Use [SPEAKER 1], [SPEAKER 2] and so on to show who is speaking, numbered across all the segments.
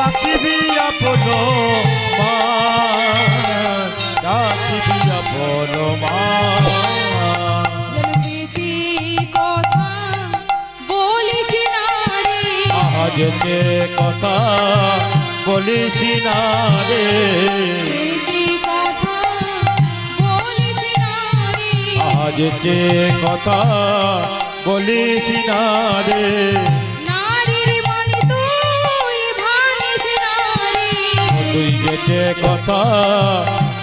[SPEAKER 1] ডাকিবি আপন মা, ডাকিবি আপন মা।
[SPEAKER 2] যেচে কথা বলিস না রে,
[SPEAKER 1] আজ যে কথা বলিস না রে,
[SPEAKER 2] যেচে কথা বলিস না রে,
[SPEAKER 1] আজ যে কথা বলিস না রে।
[SPEAKER 2] নারীর মানে তুই ভাঙিস না রে,
[SPEAKER 1] তুই যে কথা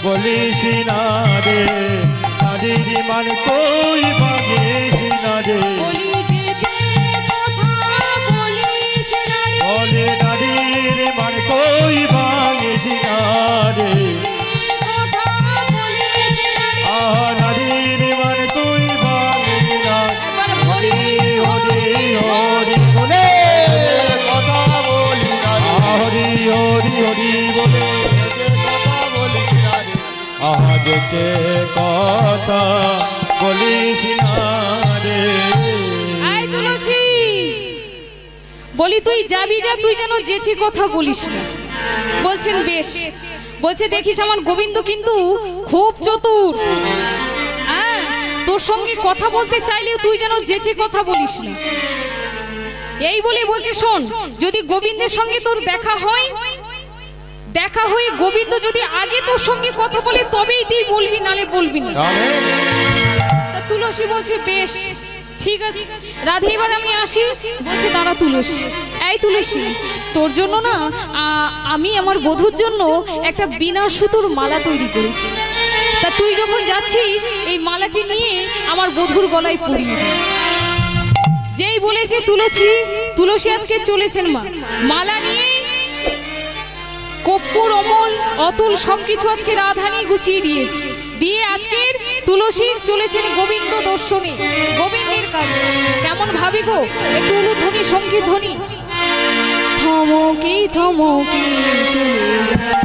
[SPEAKER 1] বলিস না রে, নারীর মান তুই ভাঙিস না রে।
[SPEAKER 2] বলি যেচে কথা বলিস না রে,
[SPEAKER 1] বলে নারীর মান তুই ভাঙিস না রে।
[SPEAKER 2] কথা বলিস না রে।
[SPEAKER 1] আহা নারীর মান তুই ভাঙিস না।
[SPEAKER 2] একবার হরি
[SPEAKER 1] হরি হরি বলে
[SPEAKER 3] কথা বলি না রে,
[SPEAKER 1] হরি হরি হরি বলে
[SPEAKER 3] কথা বলিস না রে।
[SPEAKER 1] আজ যে কথা বলিস না রে।
[SPEAKER 2] আয় তুলসী, বলি তুই যাবি যা, তুই যেন যেচে কথা বলিস না। বলছেন বেশ। বলছে দেখিস আমার গোবিন্দ কিন্তু খুব চতুর, হ্যাঁ তোর সঙ্গে কথা বলতে চাইলেও তুই যেন যেচে কথা বলিস না। এই বলে বলছে শোন, যদি গোবিন্দের সঙ্গে তোর দেখা হয়, দেখা হয়ে গোবিন্দ যদি আগে তোর সঙ্গে কথা বলে তবেই তুই বলবি, নালে বলবি না। তা তুলসী বলছে বেশ ঠিক আছে রাধে, এবার আমি আসি। বলছে দাঁড়া তুলসী, এই তুলসী তোর জন্য না আমি আমার বধূর জন্য একটা বিনা সুতোর মালা তৈরি করেছি। তা তুই যখন যাচ্ছিস এই মালাটি নিয়ে আমার বধূর গলায় পরিয়ে দে। যেই বলেছে তুলসী আজকে চলেছেন মা, মালা নিয়ে কর্পূর অমল অতুল সবকিছু আজকে রাধানি গুছিয়ে দিয়েছে, দিয়ে আজকের তুলসী চলেছেন গোবিন্দ দর্শনে, গোবিন্দের কাছে। কেমন ভাবি গো, একটু উলুধ্বনি সঙ্গীত ধ্বনি। থমকি থমকি চলে যায়,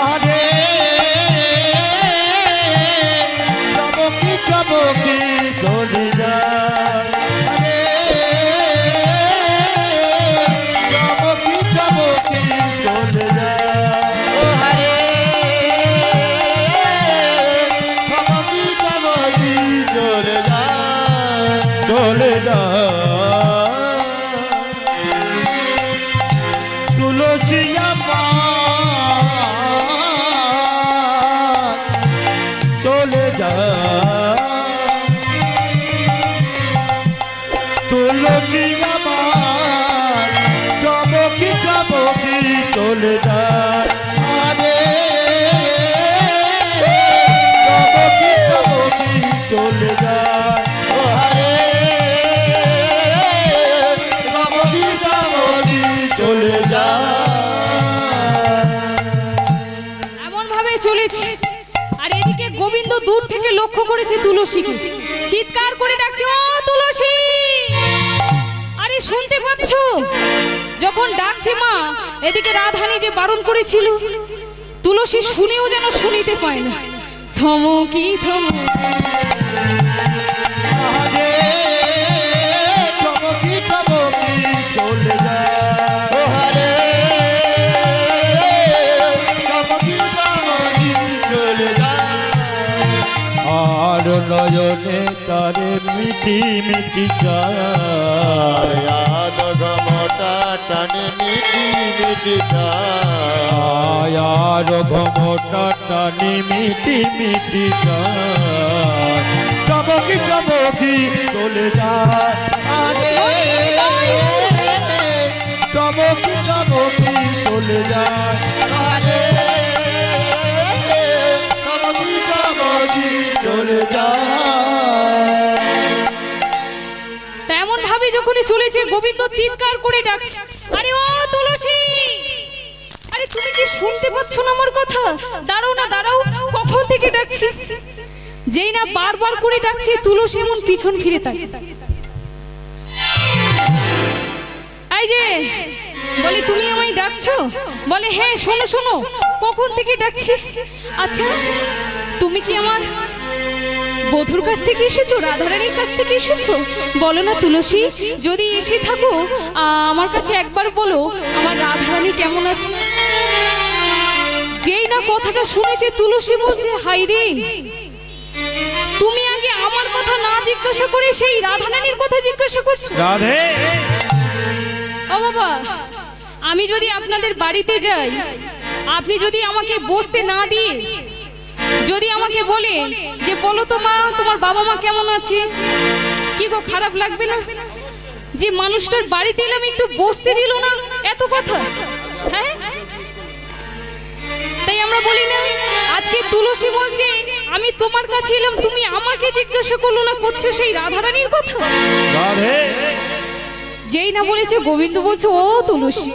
[SPEAKER 1] আরে চমকি চমকি চলে যায়, আরে চমকি চমকি চলে যায়।
[SPEAKER 3] ও হরে চমকি চমকি চলে যায়,
[SPEAKER 1] চলে যায় তুলসী আমার চলে যায়, তুলসী আমার চমকি চমকি চলে যায়। আরে চমকি চমকি চলে যায়,
[SPEAKER 3] ও হরে চমকি চমকি চলে যায়।
[SPEAKER 2] এমন ভাবে চলেছে। আর এদিকে গোবিন্দ দূর থেকে লক্ষ্য করেছে তুলসীকে, চিৎকার করে ডাকছে ও তুলসী। আরে শুনতে পাচ্ছ? যখন ডাকছে মা, এদিকে রাধানি যে বারণ করেছিল তুলসী শুনেও যেন শুনিতে পায় না। থমকি থমকি
[SPEAKER 1] আরে চমকি চমকি চলে যায়,
[SPEAKER 3] ও হরে চমকি চমকি চলে যায়।
[SPEAKER 1] আর নয়নে তারে মিটি মিটি চায়,
[SPEAKER 3] আয়াদ ঘমটা টানে মিটি মিটি চায়,
[SPEAKER 1] আর ঘমটা টানি মিটি মিটি চায়, চমকি চমকি চলে যায়। আরে চমকি চমকি চলে যায়,
[SPEAKER 3] আরে চমকি চমকি
[SPEAKER 1] চলে যায়।
[SPEAKER 2] তেমন ভাবে যখনই চলেছে গোবিন্দ চিৎকার করে ডাকছে আরে ও তুলসী। আরে তুমি কি শুনতে পাচ্ছ না আমার কথা? দাঁড়াও না দাঁড়াও, কখন থেকে ডাকছি। যেই না বারবার করে ডাকছে তুলসী এমন পিছন ফিরে তাকে। এই যে বলি তুমি আমায় ডাকছো? বলে হ্যাঁ শোনো শোনো, কখন থেকে ডাকছি। আচ্ছা তুমি কি আমার বধুর কাছ থেকে এসেছো, রাধারানীর কাছ থেকে এসেছো? বলো না তুলসী, যদি এসে থাকো আমার কাছে একবার বলো আমার রাধারানী কেমন আছে। যেই না কথাটা শুনেছে তুলসী বলছে, হাই রে, তুমি আগে আমার কথা না জিজ্ঞাসা করে সেই রাধারানীর কথা জিজ্ঞাসা করছো।
[SPEAKER 1] রাধে,
[SPEAKER 2] ও বাবা, আমি যদি আপনাদের বাড়িতে যাই, আপনি যদি আমাকে বসতে না দিয়ে যদি আমাকে বলে যে বলো তো মা তোমার বাবা মা কেমন আছে, কি গো খারাপ লাগবে না? যে মানুষটার বাড়িতে এলাম একটু বসতে দিল না, এত কথা। হ্যাঁ, তাই আমরা বলি না আজকে তুলসী বলছে আমি তোমার কাছে এলাম, তুমি আমাকে জিজ্ঞাসা করলো না, করছো সেই রাধারানীর কথা।
[SPEAKER 1] রাধে,
[SPEAKER 2] যেই না বলেছে গোবিন্দ বলছে, ও তুলসী,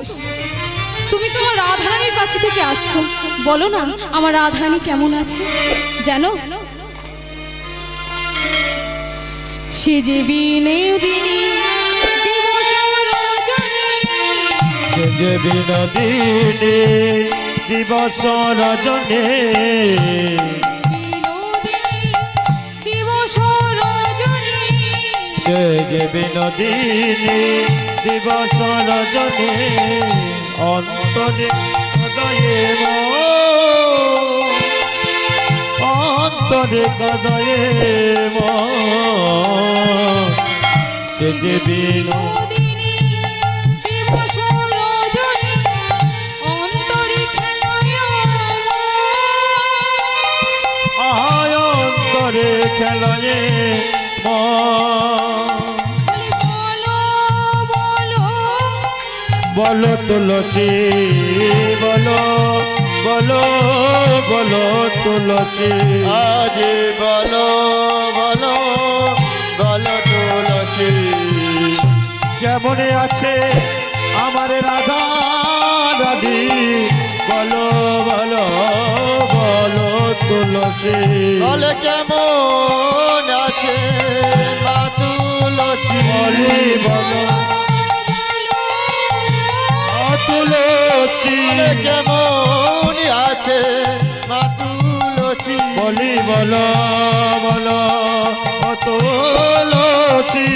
[SPEAKER 2] তুমি তোমার রাধারানীর কাছে থেকে আসছো, বলো না আমার রাধারানী কেমন আছে। জানো, সে যে বিনোদিনী দিবস রজনী,
[SPEAKER 1] সে যে বিনোদিনী দিবস রজনী,
[SPEAKER 2] দিবস রজনী,
[SPEAKER 1] সে যে বিনোদিনী দিবস রজনী, অন্তরে হৃদয়ে অন্তরে হৃদয়ে সে যে
[SPEAKER 2] বিনোদিনী দিবস রজনী, অন্তরে খেলায়
[SPEAKER 1] আয় অন্তরে খেলায়ে
[SPEAKER 2] বলো বলো
[SPEAKER 1] বলো তুলসী, বলো বলো বলো তুলসী,
[SPEAKER 3] আজ বলো বলো বলো তুলসী,
[SPEAKER 1] কেমনে আছে আমার রাধা রাধি, বলো বলো বলো তুলসী,
[SPEAKER 3] বলে কেমন আছে মা তুলসী,
[SPEAKER 1] বলি বলো তুলসী,
[SPEAKER 3] বলে কেমন আছে মা তুলসী,
[SPEAKER 1] বলি বলো বলো তুলসী,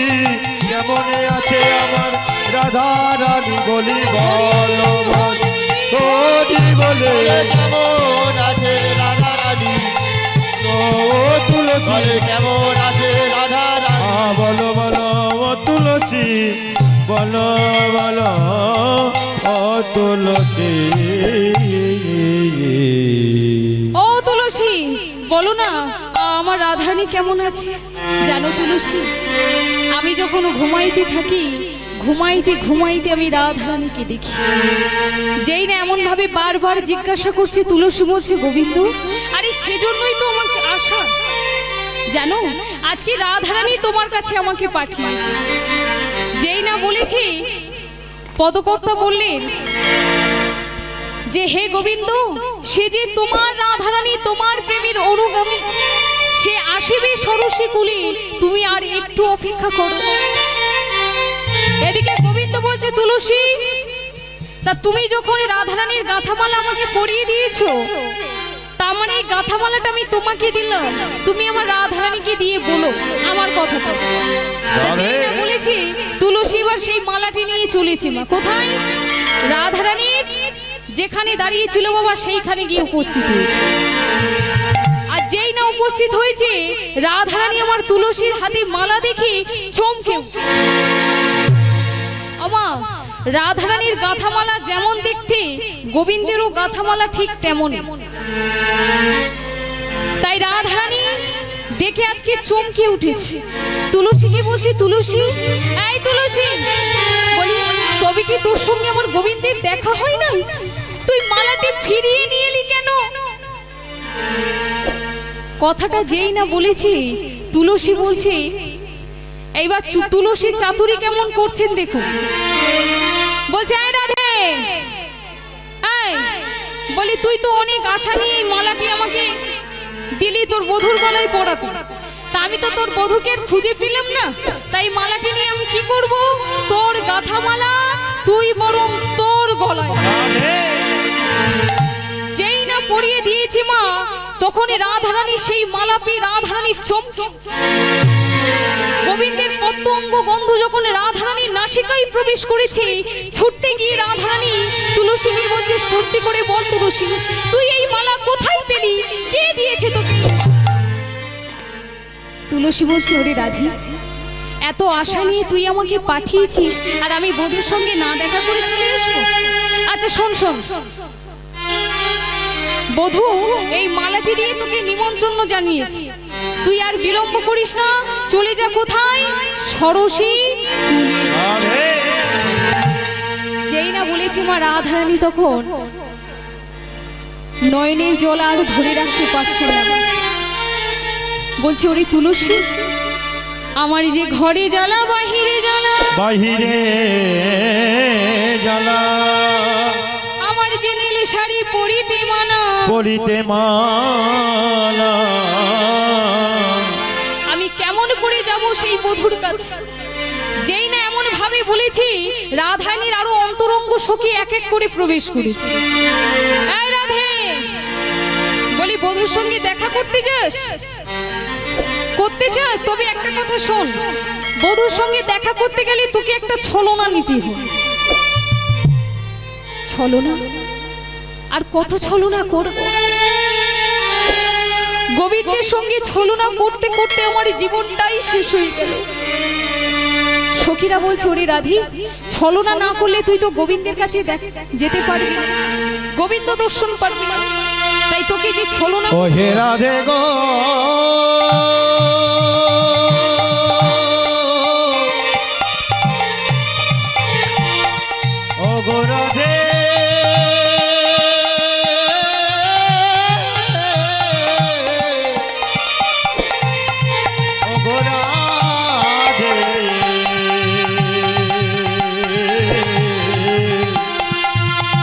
[SPEAKER 1] কেমনে আছে আমার রাধা রানী, বলি বলো বলি বলে
[SPEAKER 3] বলে কেমন আছে রাধা রানী,
[SPEAKER 1] ও তুলসী,
[SPEAKER 3] বলে কেমন আছে রাধা রানী,
[SPEAKER 1] বলো বলো ও তুলসী, বলো বলো ও তুলসী,
[SPEAKER 2] ও তুলসী, বলো না আমার রাধারানী কেমন আছে। জানো তুলসী, আমি যখন ঘুমাইতে থাকি, ঘুমাইতে ঘুমাইতে আমি রাধারানীকে দেখি। যেই না এমন ভাবে বারবার জিজ্ঞাসা করছে, তুলসী বলছে গোবিন্দ, আরে সেজন্যই তো আমাকে আসা। জানো আজকে রাধারানী তোমার কাছে আমাকে পাঠিয়েছে। যেই না বলেছি, পদকর্তা বললেন যে হে গোবিন্দ, সে যে তোমার রাধারানী, তোমার প্রেমের অনুগামী, সে আসিবে ষোড়শী কুলে, তুমি আর একটু অপেক্ষা করো। এদিকে গোবিন্দ বলছে, তুলসী, তা তুমি যখন রাধারানীর গাঁথামালা আমাকে পরিয়ে দিয়েছো, তার মানে এই গাঁথামালাটা আমি তোমাকে দিলাম, তুমি আমার রাধারানীকে দিয়ে বলো আমার কথাটা। যেই না বলেছি, তুলসী এবার সেই মালাটি নিয়ে চলেছি মা। কোথায়? রাধারানীর যেখানে দাঁড়িয়ে ছিল বাবা, সেইখানে গিয়ে উপস্থিত হয়েছে। আর যেই না উপস্থিত হয়েছে, রাধারানী আমার তুলসীর হাতে মালা দেখে চমকে উঠেছে। আমা, রাধারানীর গাঁথামালা যেমন দেখতে, গোবিন্দেরও গাঁথামালা ঠিক তেমন। তাই রাধারানী দেখে আজকে চমকে উঠেছে। তুলসীকে বলছি, তুলসী, এই তুলসী, বলি তবে কি তোর সঙ্গে আমার গোবিন্দের দেখা হয় না? তুই মালাটি ফিরিয়ে নিয়ে এলি কেন? কথাটা যেই না বলেছি, তুলসী বলছে, এইবার তুলসী চাতুরি কেমন করছেন দেখুন। বলছে, আয় রাধে, আয়, বলি তুই তো অনেক আশা নিয়ে এই মালাটি আমাকে দিলি তোর বধুর গলায় পরাতে, তা আমি তো তোর বধুকে খুঁজে পেলাম না, তাই মালাটি নিয়ে আমি কি করব? তোর গাঁথা মালা তুই বরং তোর গলায় যেই না পরিয়ে দিয়েছি মা, তখন রাধারানী সেই মালা পেয়ে রাধারানী চমকে গোবিন্দের পদ্ম অঙ্গ গন্ধ যখন রাধারানীর নাসিকায় প্রবেশ করেছে, ছুটতে গিয়ে রাধারানী তুলসীকে বলছে, সত্যি করে বল তুলসী, তুই এই মালা কোথায় পেলি, কে দিয়েছে তোকে? তুলসী বলছে, ওরে রাধি, এত আশা নিয়ে তুই আমাকে পাঠিয়েছিস আর আমি বধূর সঙ্গে না দেখা করে চলে আসবো? আচ্ছা শোন শোন, বধূ এই মালাটি দিয়ে তোকে নিমন্ত্রণ জানিয়েছি, তুই আর বিলম্ব করিস না, চলে যা কোথায়? সরসী কূলে।
[SPEAKER 1] রাধে
[SPEAKER 2] যেই না বলেছি মা রাধারানী তখন নয়নের জল আর ধরে রাখতে পারছে না, বলছে, ওরে তুলসী, আমার যে ঘরে জ্বালা বাহিরে জ্বালা,
[SPEAKER 1] বাহিরে জ্বালা,
[SPEAKER 2] আমার যে নীল শাড়ি পরিতে মানা,
[SPEAKER 1] পরিতে মালা,
[SPEAKER 2] আমি কেমন করে যাব সেই বধূর কাছে? যেই না এমন ভাবে বলেছি, রাধারানীর আরো অন্তরঙ্গ সখী এক এক করে প্রবেশ করেছে। এই রাধে, বলি বধূর সঙ্গে দেখা করতে যাস? করতে চাস? তবে একটা কথা শোন, বধূর সঙ্গে দেখা করতে গেলে তোকে একটা ছলনা নিতে হবে। ছলনা? আর কত ছলনা করব? গোবিন্দের সঙ্গে ছলনা করতে করতে আমার জীবনটাই শেষ হয়ে গেল। সখীরা বলছে, ওরে রাধি, ছলনা না করলে তুই তো গোবিন্দের কাছে যেতে পারবি না, গোবিন্দ দর্শন পারবি না, তাই তোকে যে ছলনা।
[SPEAKER 3] ও হে রাধে গো,
[SPEAKER 1] ও গো রাধে, ও গো রাধে,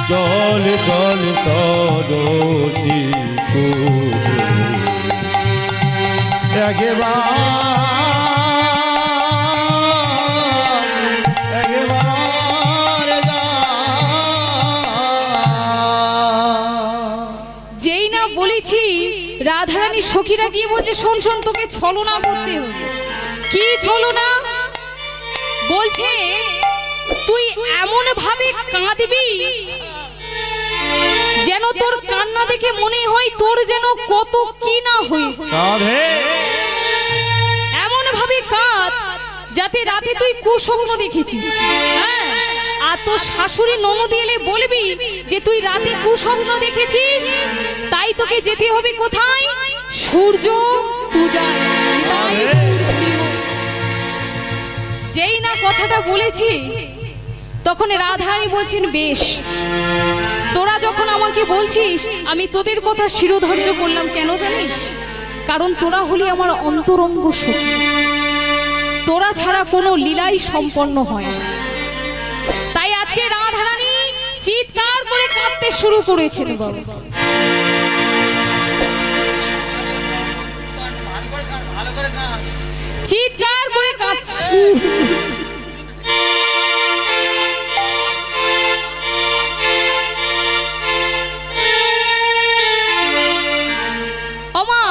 [SPEAKER 1] জল জল সরসী কূলে, একবার
[SPEAKER 2] যেই না বলেছি, রাধারানী সখীরা গিয়ে বলছে, শোন শোন, তোকে ছলনা করতে হবে। কি ছলনা? বলছে, তুই এমন ভাবে কাঁদবি যেন তোর কান্না দেখে মনে হয় তোর যেন কত কি না হয়েছে।
[SPEAKER 1] রাধে
[SPEAKER 2] এমন ভাবে কাঁদ যাতে রাতে তুই কুস্বপ্ন দেখেছিস, হ্যাঁ, আর তোর শাশুড়ি ননদ এলে বলবি যে তুই রাতে কুস্বপ্ন দেখেছিস, তাই তোকে যেতে হবে কোথায়? সূর্য পূজায়। তাই যেই না কথাটা বলেছি, তখন রাধারানী বলছেন, বেশ, তোরা যখন আমাকে বলছিস, আমি তোদের কথা শিরোধার্য করলাম। কেন জানিস? কারণ তোরা হলি আমার অন্তরঙ্গ সখী, তোরা ছাড়া কোনো লীলাই সম্পন্ন হয় না। তাই আজকে রাধারানী চিৎকার করে কাঁদতে শুরু করেছেন। বাবা, চিৎকার করে কাঁদছে। ওমা,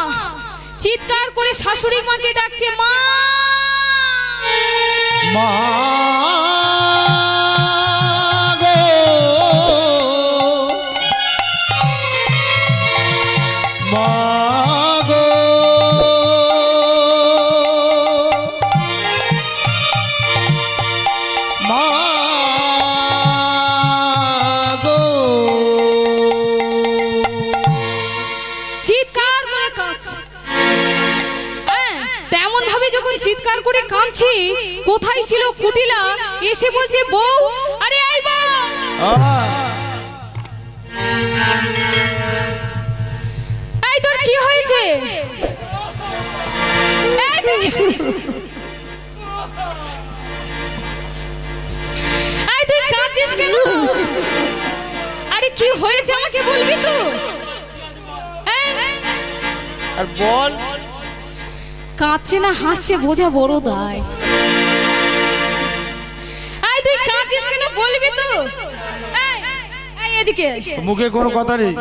[SPEAKER 2] চিৎকার করে শাশুড়ি মাকে ডাকছে, মা,
[SPEAKER 3] মা গো, মা গো, মা গো,
[SPEAKER 2] চিৎকার করে কাঁদছে। হ্যাঁ, তেমন ভাবে যখন চিৎকার করে কাঁদছে, কোথায় ছিল কুটিলা? এসে বলছে, বউ, আরে আই বউ, এই তোর কি হয়েছে? এই তুই কাঁদছিস কেন? আরে কি হয়েছে আমাকে বলবি তো?
[SPEAKER 3] আর বল।
[SPEAKER 2] কাঁদছে না হাসছে বোঝা বড় দায়। এই তুই কাঁদছিস কেন বলবি তো? এই এদিকে আয়।
[SPEAKER 1] মুখে কোনো কথা নেই।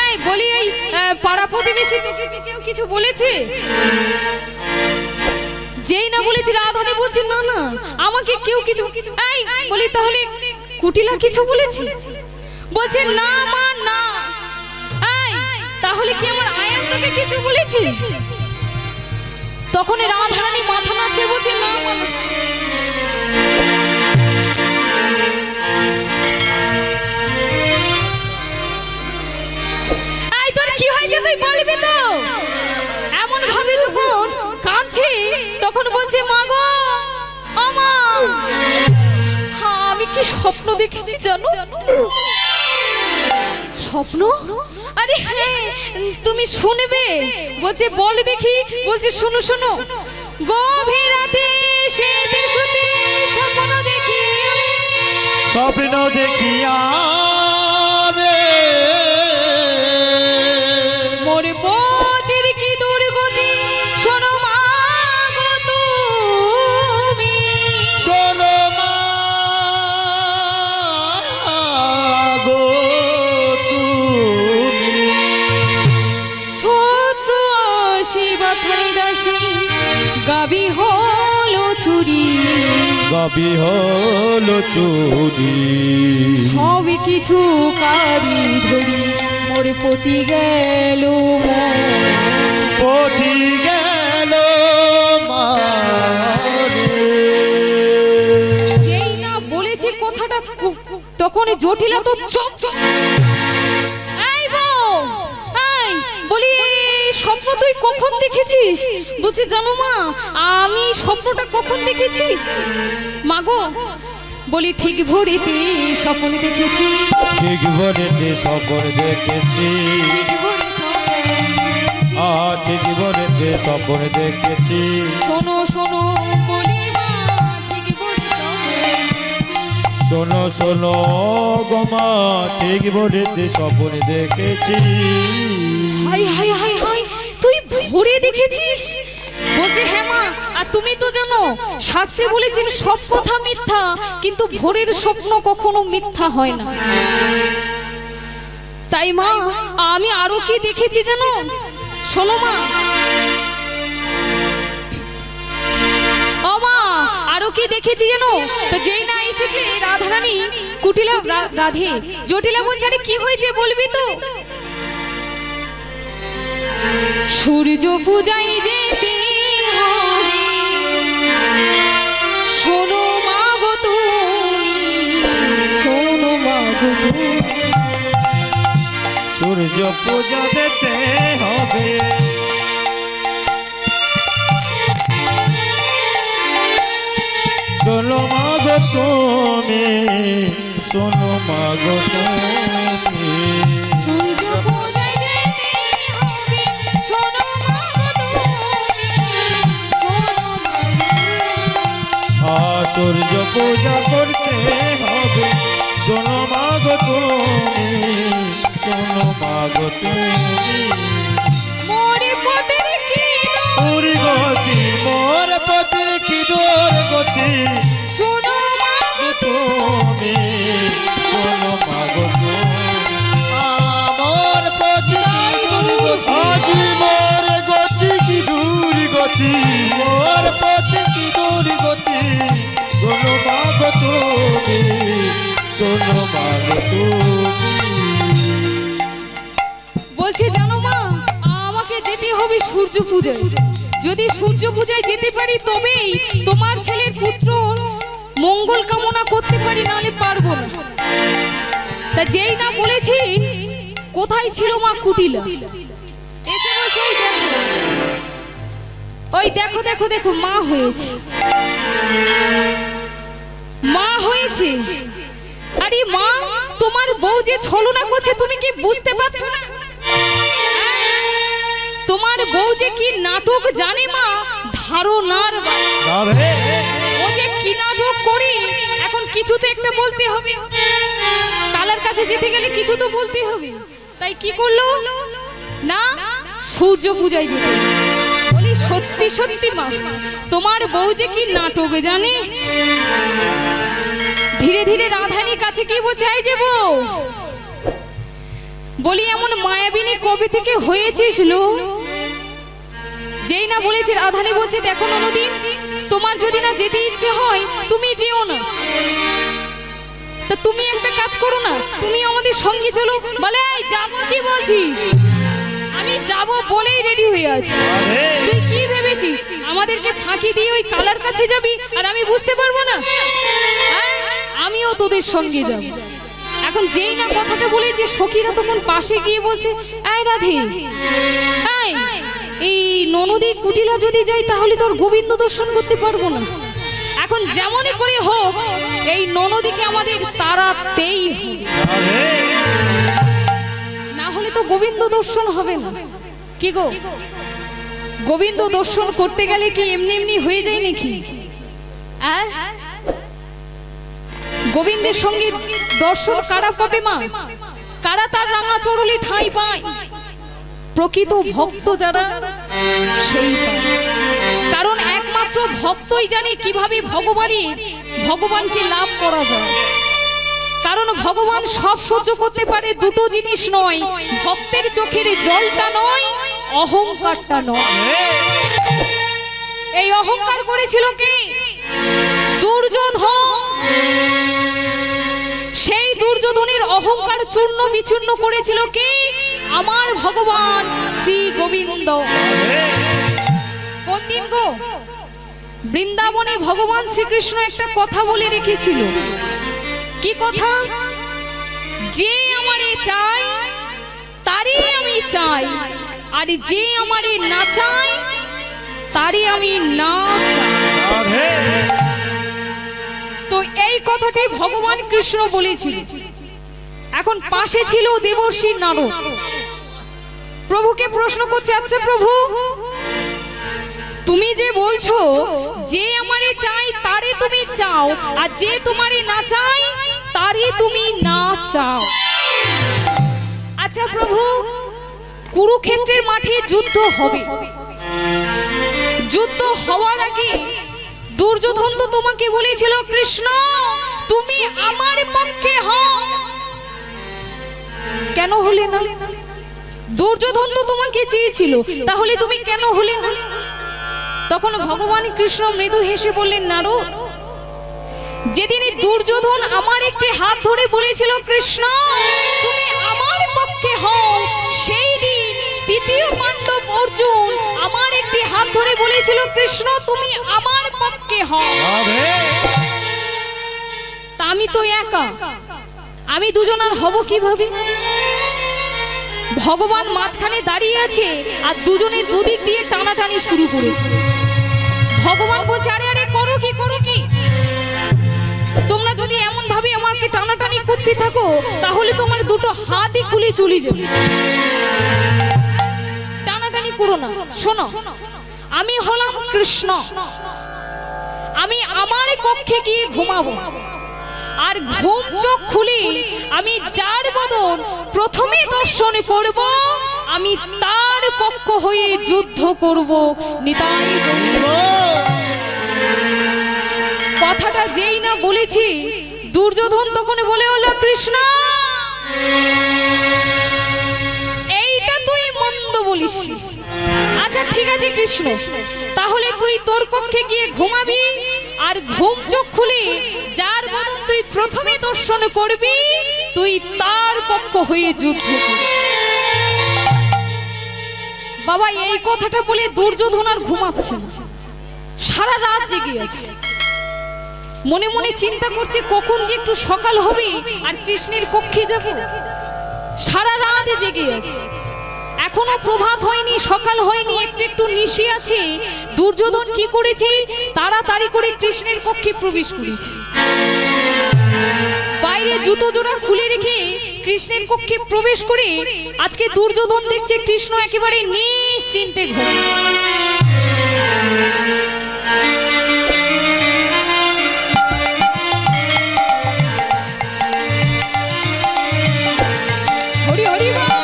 [SPEAKER 2] এই বলি এই পাড়া প্রতিবেশী তোকে কি কেউ কিছু বলেছে? যেই না বলেছি রাধানি বলছে না না আমাকে কেউ কিছু এই বলি তাহলে কুটিলা কিছু বলেছে? বলছে না মা না। এই তাহলে কি আমার আয়ান তোকে কিছু বলেছে? তখন রাধারানী মাথা নাচে বলছে না মা, না। এই তোর কি হয়েছে তুই বলবি তো? এমন ভাবে যখন কাঁদছে তখন বলছে মা গো ও মা, হ্যাঁ আমি কি স্বপ্ন দেখেছি জানো? স্বপ্ন? আরে হ্যাঁ তুমি শুনবে। বলছে বল দেখি। বলছে শোনো শোনো, গভীর রাতে সেতে শুতে স্বপ্ন দেখি,
[SPEAKER 1] স্বপ্ন দেখিয়া
[SPEAKER 3] রে
[SPEAKER 2] মোর পতির কি দুর্গতি শোনো মা গো তুমি।
[SPEAKER 3] শোনো মা গো তুমি
[SPEAKER 2] শত্রু শিবাধারী দাসী গাবি হলো চুরি,
[SPEAKER 1] গবি হলো চুরি,
[SPEAKER 2] সবই কিছু কারি ধরি মোর পতি গেল
[SPEAKER 3] পতি গেল মারে।
[SPEAKER 2] যেই না বলেছে কথাটা তখন জটিলা তো চোখ এই বউ, এই বলি এই স্বপ্ন তুই কখন দেখেছিস? বলছে জানো মা আমি স্বপ্নটা কখন দেখেছি মা গো? বলি ঠিক ভোরেতে স্বপ্ন দেখেছি,
[SPEAKER 1] ঠিক বলেতে স্বপ্ন দেখেছি,
[SPEAKER 2] ঠিক ভোরে স্বপ্ন দেখেছি।
[SPEAKER 1] ঠিক বলেতে স্বপ্ন দেখেছি,
[SPEAKER 2] শোনো শোনো বলি মা ঠিক ভোরে স্বপ্ন দেখেছি।
[SPEAKER 1] শোনো শোনো গোমা, ঠিক বলেতে স্বপ্ন দেখেছি।
[SPEAKER 2] হাই হাই হাই হাই তুই ভোরে দেখেছিস? বলছে হ্যাঁ মা, আর তুমি তো জানো শাস্ত্রে বলেছেন সব কথা মিথ্যা, কিন্তু ভোরের স্বপ্ন কখনো মিথ্যা হয় না। তাই মা আমি আরো কি দেখেছি জানো? শোনো মা, ও মা আরো কি দেখেছি জানো? তো যেই না এসেছে রাধারানী কুটিলা রাধে জটিলা বলছে আরে কি হয়েছে বলবি তো? সূর্য পূজায় যেতে হবে শোনো মা গো তুমি, শোনো মা গো তুমি।
[SPEAKER 1] সূর্য পূজা দিতে হবে, শোনো মা গো তুমি, শোনো মা গো তুমি।
[SPEAKER 2] সূর্য পূজায় যেতে হবে শোনো মা গো তুমি, শোনো মা গো তুমি।
[SPEAKER 1] সূর্য পূজা করতে হবে, শোনো মা গো তুমি, শোনো মা গো তুমি।
[SPEAKER 2] মোরে পদের কি
[SPEAKER 1] পুরি গতি
[SPEAKER 3] মোর পতির কি দূর গতি
[SPEAKER 2] শোনো মা গো
[SPEAKER 1] তুমি, শোনো মা গো তুমি।
[SPEAKER 3] আমার পতি
[SPEAKER 1] আজি মোর গতি কি দূর গতি,
[SPEAKER 3] মোর পতি কি দূর গতি
[SPEAKER 1] শোনো মা গো তুমি, শোনো মা গো তুমি।
[SPEAKER 2] বলছে জানো মা আমাকে যেতে হবে সূর্য পূজায়, যদি সূর্য পূজায় যেতে পারি তবেই তোমার ছেলের পুত্র মঙ্গল কামনা করতে পারি, নালে পারবো না। তা যেই না বলেছি কোথায় ছিল মা কুটিলা এসে বলছে ওই দেখো দেখো দেখো মা হয়েছে, মা হয়েছে। আরে মা তোমার বউ যে ছলনা করছে তুমি কি বুঝতে পারছো না? তোমার বউ যে কি নাটক জানে মা, ধারণার
[SPEAKER 1] তবে
[SPEAKER 2] ও যে কি নাটক করে, এখন কিছু তো একটা বলতে হবে, কালার কাছে যেতে গেলে কিছু তো বলতে হবে। তাই কি করলো না সূর্য পূজায় যেতে। বলি সত্যি সত্যি মা তোমার বউ যে কি নাটক জানে। ধীরে ধীরে রাধানীর কাছে কি বোঝাই যে বউ বলি এমন মায়াবিনী কবে থেকে হয়েছিস লো? যেই না বলেছে, রাধানী বলছে দেখো ননদি, তোমার যদি না যেতে ইচ্ছে হয় তুমি যেও না, তা তুমি একটা কাজ করো না, তুমি আমাদের সঙ্গে চলো। বলে এই যাবো কি বলছিস? আমি যাব বলেই রেডি হয়ে আছি। তুই কি ভেবেছিস আমাদেরকে ফাঁকি দিয়ে ওই কালার কাছে যাবি আর আমি বুঝতে পারবো না? হ্যাঁ? আমিও তোদের সঙ্গে যাব। এখন যেই না কথাটা বলেছে, সখীরা তখন পাশে গিয়ে বলছে, এই রাধে, এই ননদী কুটিলা যদি যাই তাহলে তোর গোবিন্দ দর্শন করতে পারবো না। এখন যেমনই করে হোক এই ননদীকে আমাদের তাড়াতেই হবে, না হলে তো গোবিন্দ দর্শন হবে না। কি গো, গোবিন্দ দর্শন করতে গেলে কি এমনি এমনি হয়ে যায় নাকি? গোবিন্দের সঙ্গে দর্শন কারা পাবে মা? কারা তার রাঙা চরলি ঠাঁই পায়? প্রকৃত ভক্ত যারা, সেই পায়। কারণ একমাত্র ভক্তই জানে কিভাবে ভগবানকে লাভ করা যায়। কারণ ভগবান সব সহ্য করতে পারে, দুটো জিনিস নয়, ভক্তের চোখের জলটা নয়, অহংকারটা নয়। এই অহংকার করেছিল কে? দুর্যোধন। সেই দুর্যোধনের অহংকার চূর্ণ বিচূর্ণ করেছিল কে? আমার ভগবান শ্রী গোবিন্দ। কোন দিন গো? বৃন্দাবনে ভগবান শ্রীকৃষ্ণ একটা কথা বলে রেখেছিল। কি কথা? যে আমারে চাই তারই আমি চাই, আর যে আমারে না চাই তারই আমি না চাই। তো এই কথাটি ভগবান কৃষ্ণ বলেছিল। এখন পাশে ছিল দেবর্ষি নারদ। প্রভুকে প্রশ্ন করছে, আচ্ছা প্রভু, তুমি যে বলছো যে আমারে চাই তারে তুমি চাও, আর যে তোমারে না চাই তারে তুমি না চাও। আচ্ছা প্রভু, কুরুক্ষেত্রের মাঠে যুদ্ধ হবে, যুদ্ধ হওয়ার আগে দুর্যোধন তো তোমাকে বলেছিল, কৃষ্ণ তুমি আমার পক্ষে হও, কেন হলে না? দুর্যোধন তো তোমাকে চেয়েছিল, তাহলে তুমি কেন হলে না? তখন ভগবান কৃষ্ণ মৃদু হেসে বললেন, নারদ, যেদিন দুর্যোধন আমার একটি হাত ধরে বলেছিল, কৃষ্ণ তুমি আমার পক্ষে হও, সেই দিন দ্বিতীয় পাণ্ডব অর্জুন আমার একটি হাত ধরে বলেছিল, কৃষ্ণ তুমি আমার পক্ষে হও। তা আমি তো একা, আমি দুজন আর হব কিভাবে? ভগবান মাঝখানে দাঁড়িয়ে আছে আর দুজনে দুদিক দিয়ে টানাটানি শুরু করেছে। ভগবান বলছে, আরে আরে করো কি, করো কি? তোমরা যদি এমন ভাবে আমাকে টানাটানি করতে থাকো তাহলে তোমার দুটো হাতই খুলে চলে যাবে। টানাটানি করো না। শোনো, আমি হলাম কৃষ্ণ, আমি আমার কক্ষে গিয়ে ঘুমাবো, আর ঘুম চোখ খুলে আমি যার বদন প্রথমে দর্শন করব, আমি তার পক্ষ হয়ে যুদ্ধ করব। নিতাই কথাটা যেই না বলেছি, দুর্যোধন তখন বলে হলো, কৃষ্ণ এইটা তুই মন্দ বলিস। আচ্ছা ঠিক আছে কৃষ্ণ, তাহলে তুই তোর কক্ষে গিয়ে ঘুমাবি, আর ঘুম চোখ খুলে যার বদন তুই প্রথমে দর্শন করবি, তুই তার পক্ষ হয়ে যুদ্ধ করবি। বাবা এই কথাটা বলে দুর্যোধন আর ঘুমাচ্ছে না, সারা রাত জেগে আছে, মনে মনে চিন্তা করছে কখন যে একটু সকাল হবে আর কৃষ্ণের কক্ষে যাব। সারা রাত জেগে আছে, এখনো প্রভাত হয়নি, সকাল হয়নি, একটু একটু নিশি আছে। দুর্যোধন কি করেছে? তাড়াতাড়ি করে কৃষ্ণের কক্ষে প্রবেশ করেছে, বাইরে জুতো জোড়া খুলে রেখে কৃষ্ণের কক্ষে প্রবেশ করে আজকে দুর্যোধন দেখছে কৃষ্ণ একেবারে নিশ্চিন্তে ঘুমায়। হরি হরি বল।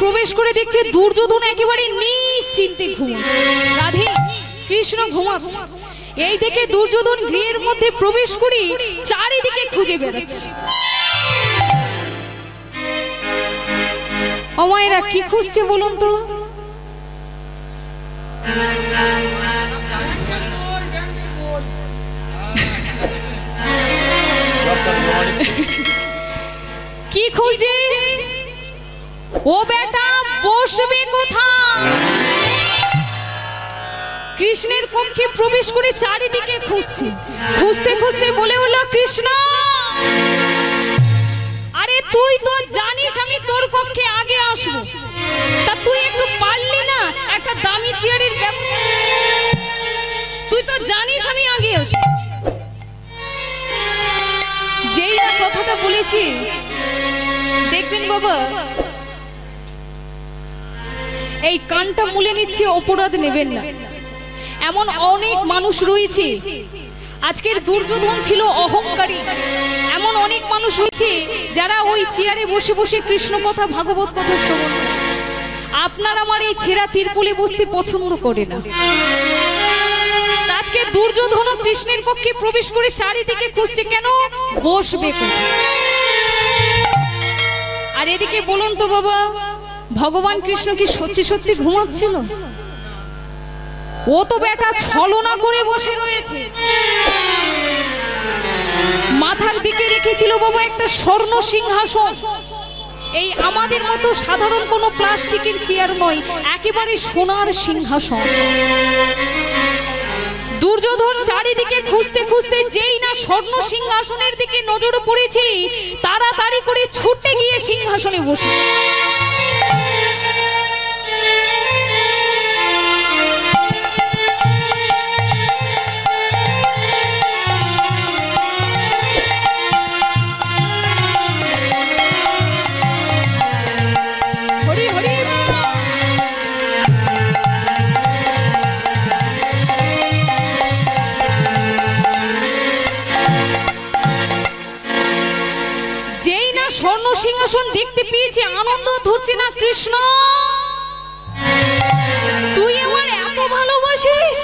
[SPEAKER 2] প্রবেশ করে দেখছে দুর্যোধন একেবারে নিশ্চিন্তে ঘুমাচ্ছে। রাধে, কৃষ্ণ ঘুমাচ্ছে। এই দেখে দুর্যোধন গৃহের মধ্যে প্রবেশ করে চারিদিকে খুঁজে বেড়াচ্ছে। ও মায়েরা, কি খুঁজছে বলুন তো? কি খুঁজছে? ও বেটা, বসবে কোথায়? কৃষ্ণের কক্ষে প্রবেশ করে চারিদিকে খুঁজছে। খুঁজতে খুঁজতে বলে উঠল, কৃষ্ণ, আরে তুই তো জানিস আমি তোর কক্ষে আগে আসবো, তা তুই একটু পারলি না একটা দামি চেয়ারের ব্যবস্থা? তুই তো জানিস আমি আগে আসবো। যেই না কথাটা বলেছি, দেখবেন বাবা, এই কানটা মুলে নিচ্ছে, অপরাধ নেবেন না। এমন অনেক মানুষ রয়েছে, আজকের দুর্যোধন ছিল অহংকারী। এমন অনেক মানুষ রয়েছে যারা ওই চেয়ারে বসে বসে কৃষ্ণ কথা, ভাগবত কথা শ্রবণ করে। আপনার আমার এই ছেঁড়া তিরপুলে বসতে পছন্দ করে না। আজকে দুর্যোধন কৃষ্ণের কক্ষে প্রবেশ করে চারিদিকে খুঁজছে, কেন? বসবে কোথায়? আর এদিকে বলুন তো বাবা, ভগবান কৃষ্ণ কি সত্যি সত্যি ঘুমাচ্ছিল? ও তো বেটা ছলনা করে বসে রয়েছে। মাথার দিকে রেখেছিল বাবা একটা স্বর্ণ সিংহাসন। এই আমাদের মতো সাধারণ কোনো প্লাস্টিকের চেয়ার নয়, একেবারে সোনার সিংহাসন। দুর্যোধন চারিদিকে খুঁজতে খুঁজতে যেই না স্বর্ণ সিংহাসনের দিকে নজর পড়েছে, তাড়াতাড়ি করে ছুটে গিয়ে সিংহাসনে বসে। হরি হরি বল। যেই না স্বর্ণ সিংহাসন দেখতে পেয়েছে, আনন্দ ধরছে না কৃষ্ণ। তুই আমার এত ভালোবাসিস,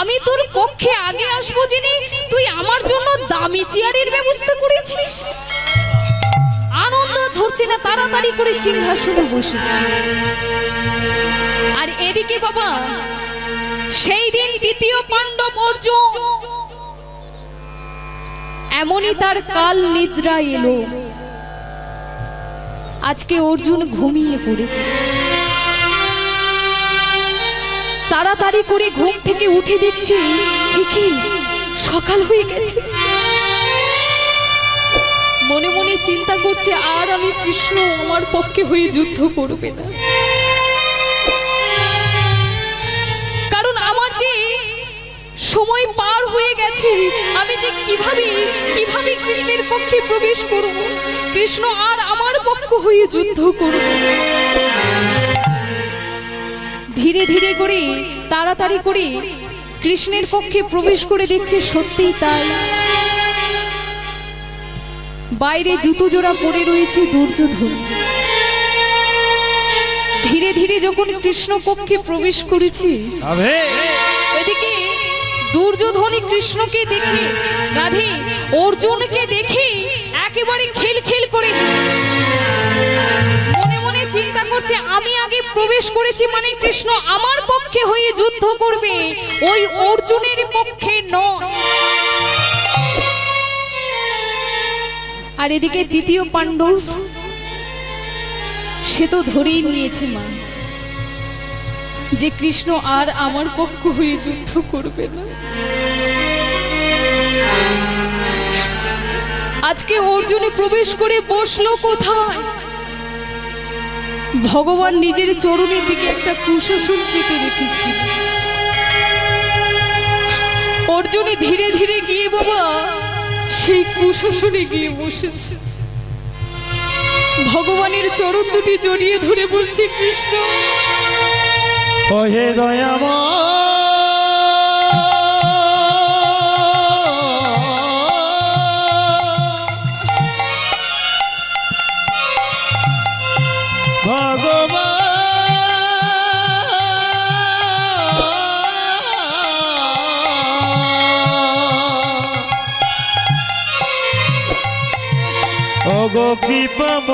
[SPEAKER 2] আমি তোর কক্ষে আগে আসবো জেনে তুই আমার জন্য দামি চেয়ারের ব্যবস্থা করেছিস। আনন্দ ধরছে না, তাড়াতাড়ি করে সিংহাসনে বসেছে। আর এদিকে বাবা, সেই দিন দ্বিতীয় পাণ্ডব অর্জুন, এমনই তার কাল নিদ্রা এলো। আজকে অর্জুন ঘুমিয়ে পড়েছে। তাড়াতাড়ি করে ঘুম থেকে উঠে দেখছি, কি সকাল হয়ে গেছে। মনে মনে চিন্তা করছে, আর আমি কৃষ্ণ আমার পক্ষে হয়ে যুদ্ধ করবে না, কারণ আমার যে সময় পার হয়ে গেছে। আমি যে কিভাবে কৃষ্ণের কক্ষে প্রবেশ করব? কৃষ্ণ আর আমার পক্ষ হয়ে যুদ্ধ করবে। ধীরে ধীরে করে, তাড়াতাড়ি করে কৃষ্ণের কক্ষে প্রবেশ করে দেখছে সত্যিই তাই। বাইরে জুতো জোড়া পড়ে রয়েছে দুর্যোধন। ধীরে ধীরে যখন কৃষ্ণ কক্ষে প্রবেশ করেছে, এদিকে দুর্যোধনী কৃষ্ণকে দেখে, রাধে অর্জুনকে দেখে একেবারে খিলখিল করে মনে মনে চিন্তা করছে, আমি আগে প্রবেশ করেছি মানে কৃষ্ণ আমার পক্ষে হয়ে যুদ্ধ করবে, ওই অর্জুনের পক্ষে নয়। আর এদিকে দ্বিতীয় পাণ্ডব, সে তো ধরেই নিয়েছে মা যে কৃষ্ণ আর আমার পক্ষ হয়ে যুদ্ধ করবে না। আজকে অর্জুনে প্রবেশ করে বসলো কোথায়? ভগবান নিজের চরণের দিকে একটা কুশাসন পেতে রেখেছিল। অর্জুনে ধীরে ধীরে গিয়ে বাবা সেই কুশাসনে গিয়ে বসেছে। ভগবানের চরণ দুটি জড়িয়ে ধরে বলছে, কৃষ্ণ
[SPEAKER 1] ও হে দয়াময়, ওগো কৃপাম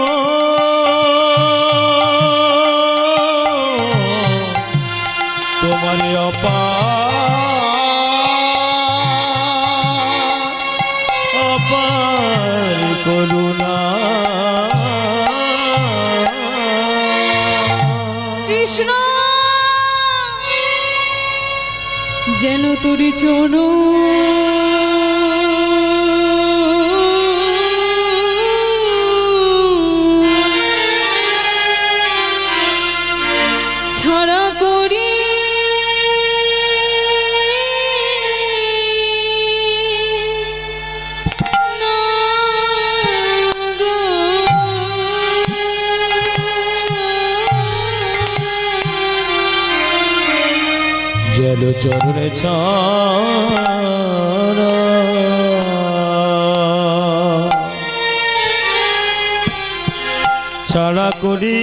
[SPEAKER 1] তোমার অপার করুণা
[SPEAKER 2] কৃষ্ণ যেন তোরি চরণ ছাড়া করি না গো।
[SPEAKER 1] জল চরণে ছাড়া করি